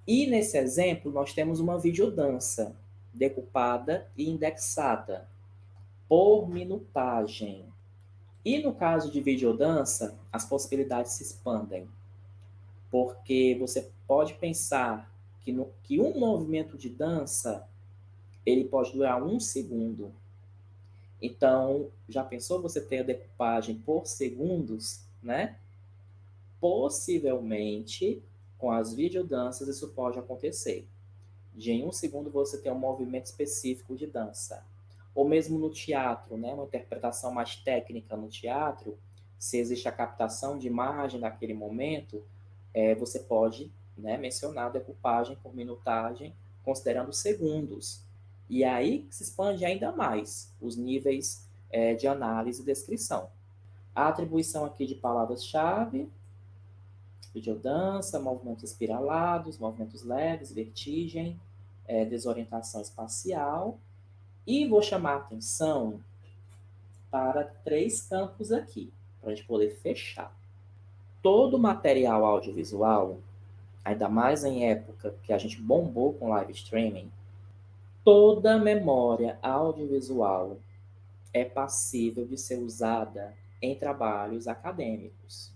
E nesse exemplo, nós temos uma videodança decupada e indexada por minutagem. E no caso de videodança, as possibilidades se expandem, porque você pode pensar que um movimento de dança ele pode durar 1 segundo. Então, já pensou você ter a decupagem por segundos, né? Possivelmente, com as videodanças, isso pode acontecer. De em 1 segundo você ter um movimento específico de dança. Ou mesmo no teatro, né? Uma interpretação mais técnica no teatro, se existe a captação de imagem naquele momento, você pode, né, mencionar a decupagem por minutagem, considerando segundos. E aí se expande ainda mais os níveis de análise e descrição. A atribuição aqui de palavras-chave: videodança, movimentos espiralados, movimentos leves, vertigem, desorientação espacial. E vou chamar a atenção para 3 campos aqui, para a gente poder fechar. Todo material audiovisual, ainda mais em época que a gente bombou com live streaming, toda memória audiovisual é passível de ser usada em trabalhos acadêmicos.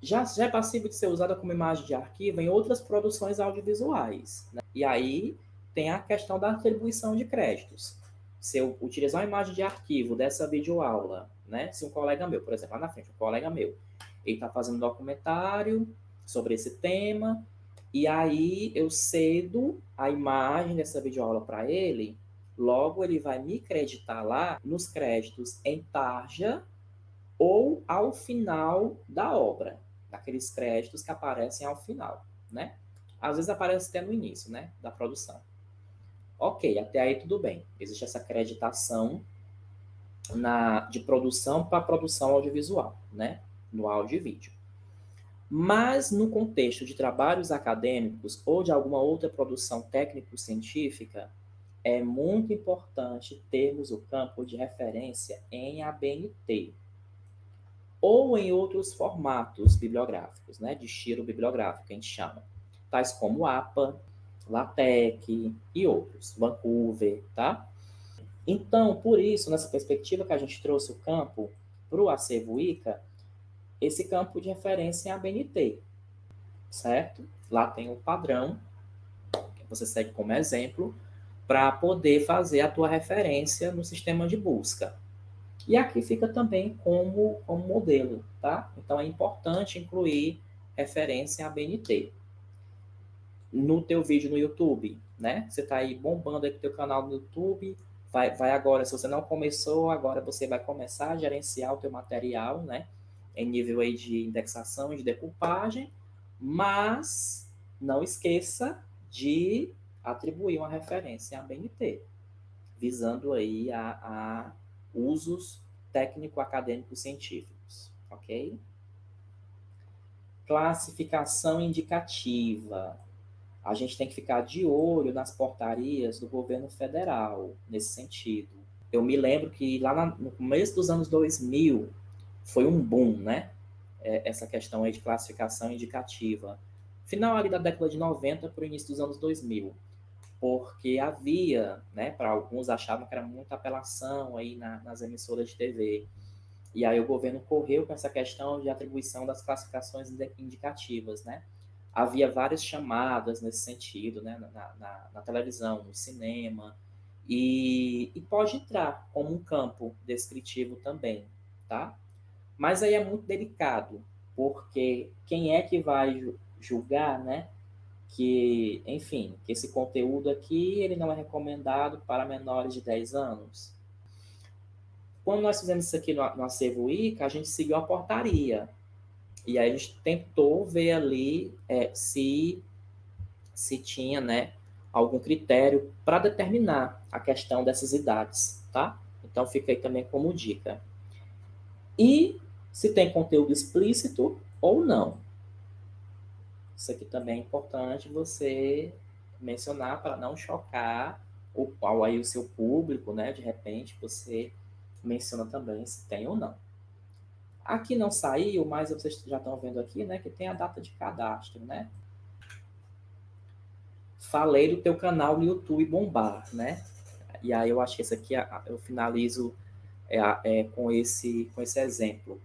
Já é passível de ser usada como imagem de arquivo em outras produções audiovisuais, né? E aí tem a questão da atribuição de créditos. Se eu utilizar uma imagem de arquivo dessa videoaula, né? Se um colega meu, por exemplo, lá na frente, um colega meu, ele está fazendo um documentário sobre esse tema, e aí eu cedo a imagem dessa videoaula para ele, logo ele vai me creditar lá nos créditos em tarja ou ao final da obra, daqueles créditos que aparecem ao final, né? Às vezes aparece até no início, né, da produção. Ok, até aí tudo bem. Existe essa acreditação de produção para produção audiovisual, né, no áudio e vídeo. Mas no contexto de trabalhos acadêmicos ou de alguma outra produção técnico-científica, é muito importante termos o campo de referência em ABNT, ou em outros formatos bibliográficos, né, de estilo bibliográfico, a gente chama, tais como APA, LaTeX e outros, Vancouver, tá? Então, por isso, nessa perspectiva que a gente trouxe o campo para o acervo ICA, esse campo de referência é a ABNT, certo? Lá tem o padrão, que você segue como exemplo, para poder fazer a tua referência no sistema de busca. E aqui fica também como modelo, tá? Então é importante incluir referência a BNT. No teu vídeo no YouTube, né? Você está aí bombando aí com o teu canal no YouTube, vai agora, se você não começou, agora você vai começar a gerenciar o teu material, né? Em nível aí de indexação e de decupagem, mas não esqueça de atribuir uma referência a BNT, visando aí a usos técnico-acadêmicos científicos, ok? Classificação indicativa. A gente tem que ficar de olho nas portarias do governo federal, nesse sentido. Eu me lembro que lá no começo dos anos 2000 foi um boom, né? Essa questão aí de classificação indicativa. Final ali da década de 90 para o início dos anos 2000, porque havia, né, para alguns achavam que era muita apelação aí nas emissoras de TV. E aí o governo correu com essa questão de atribuição das classificações indicativas, né? Havia várias chamadas nesse sentido, né, na televisão, no cinema, e pode entrar como um campo descritivo também, tá? Mas aí é muito delicado, porque quem é que vai julgar, né, que, enfim, que esse conteúdo aqui ele não é recomendado para menores de 10 anos? Quando nós fizemos isso aqui no acervo ICA, a gente seguiu a portaria. E aí a gente tentou ver ali se tinha, né, algum critério para determinar a questão dessas idades, tá? Então fica aí também como dica. E se tem conteúdo explícito ou não. Isso aqui também é importante você mencionar para não chocar aí o seu público, né? De repente você menciona também se tem ou não. Aqui não saiu, mas vocês já estão vendo aqui, né, que tem a data de cadastro, né? falei do teu canal no YouTube bombar, né? E aí eu acho que esse aqui eu finalizo com esse exemplo.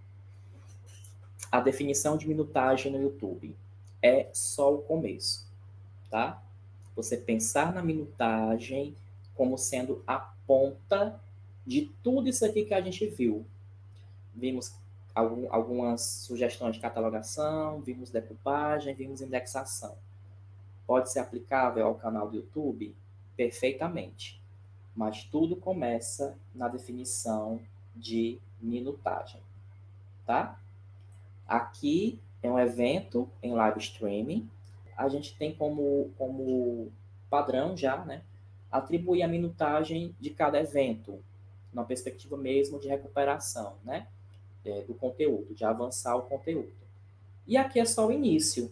A definição de minutagem no YouTube é só o começo, tá? Você pensar na minutagem como sendo a ponta de tudo isso aqui que a gente viu. Vimos algumas sugestões de catalogação, vimos decupagem, vimos indexação. Pode ser aplicável ao canal do YouTube? Perfeitamente. Mas tudo começa na definição de minutagem, tá? Aqui é um evento em live streaming. A gente tem como padrão já, né, atribuir a minutagem de cada evento, na perspectiva mesmo de recuperação, né, do conteúdo, de avançar o conteúdo. E aqui é só o início,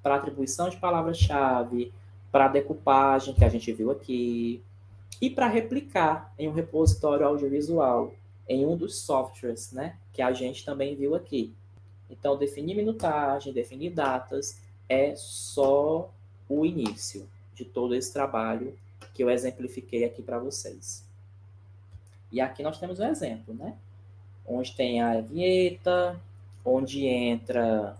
para atribuição de palavras-chave, para decupagem, que a gente viu aqui, e para replicar em um repositório audiovisual, em um dos softwares, né, que a gente também viu aqui. Então, definir minutagem, definir datas, é só o início de todo esse trabalho que eu exemplifiquei aqui para vocês. E aqui nós temos um exemplo, né? Onde tem a vinheta, onde entra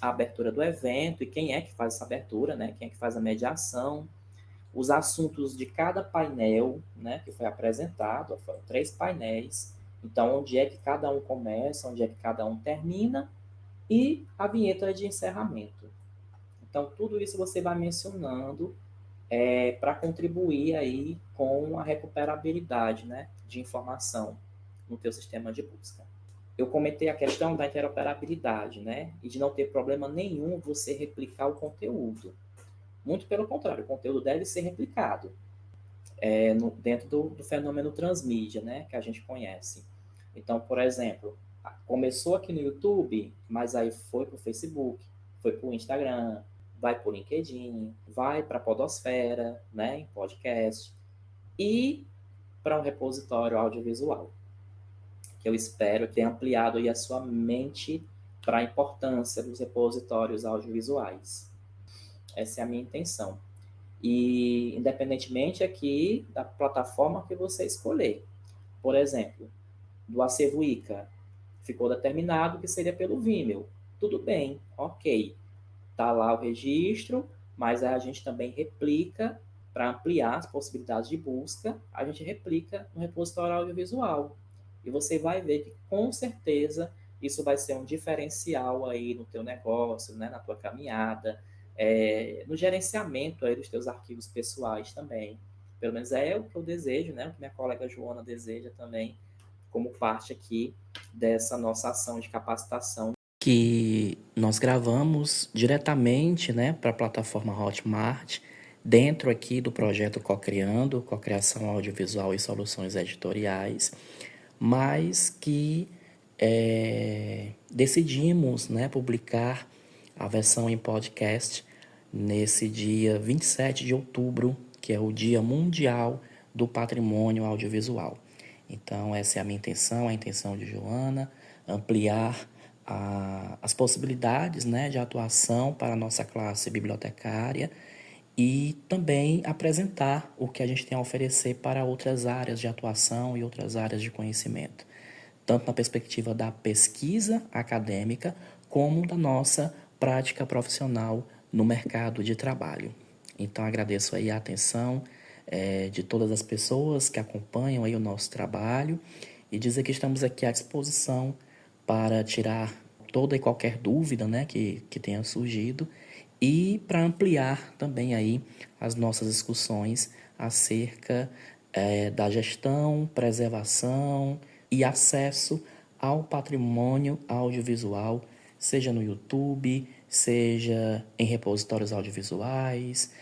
a abertura do evento e quem é que faz essa abertura, né? Quem é que faz a mediação, os assuntos de cada painel, né? Que foi apresentado, foram 3 painéis. Então, onde é que cada um começa, onde é que cada um termina e a vinheta de encerramento. Então, tudo isso você vai mencionando para contribuir aí com a recuperabilidade, né, de informação no teu sistema de busca. Eu comentei a questão da interoperabilidade, né, e de não ter problema nenhum você replicar o conteúdo. Muito pelo contrário, o conteúdo deve ser replicado dentro do fenômeno transmídia, né, que a gente conhece. Então, por exemplo, começou aqui no YouTube, mas aí foi para o Facebook, foi para o Instagram, vai para o LinkedIn, vai para a Podosfera, né, em podcast, e para um repositório audiovisual, que eu espero ter ampliado aí a sua mente para a importância dos repositórios audiovisuais. Essa é a minha intenção. E independentemente aqui da plataforma que você escolher. Por exemplo, do acervo ICA, ficou determinado que seria pelo Vimeo. Tudo bem, ok. Está lá o registro, mas a gente também replica, para ampliar as possibilidades de busca, a gente replica no repositório audiovisual. E você vai ver que, com certeza, isso vai ser um diferencial aí no teu negócio, né, na tua caminhada, no gerenciamento aí dos teus arquivos pessoais também. Pelo menos é o que eu desejo, né, o que minha colega Joana deseja também, como parte aqui dessa nossa ação de capacitação que nós gravamos diretamente, né, para a plataforma Hotmart, dentro aqui do projeto Cocriando, Cocriação Audiovisual e Soluções Editoriais, mas que decidimos, né, publicar a versão em podcast nesse dia 27 de outubro, que é o Dia Mundial do Patrimônio Audiovisual. Então, essa é a minha intenção, a intenção de Joana, ampliar as possibilidades, né, de atuação para a nossa classe bibliotecária e também apresentar o que a gente tem a oferecer para outras áreas de atuação e outras áreas de conhecimento, tanto na perspectiva da pesquisa acadêmica como da nossa prática profissional no mercado de trabalho. Então, agradeço aí a atenção de todas as pessoas que acompanham aí o nosso trabalho e dizer que estamos aqui à disposição para tirar toda e qualquer dúvida, né, que tenha surgido e para ampliar também aí as nossas discussões acerca da gestão, preservação e acesso ao patrimônio audiovisual, seja no YouTube, seja em repositórios audiovisuais,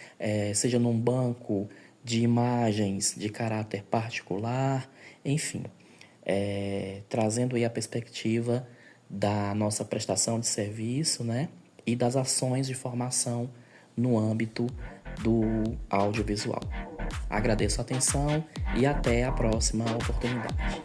seja num banco de imagens de caráter particular, enfim, trazendo aí a perspectiva da nossa prestação de serviço, né, e das ações de formação no âmbito do audiovisual. Agradeço a atenção e até a próxima oportunidade.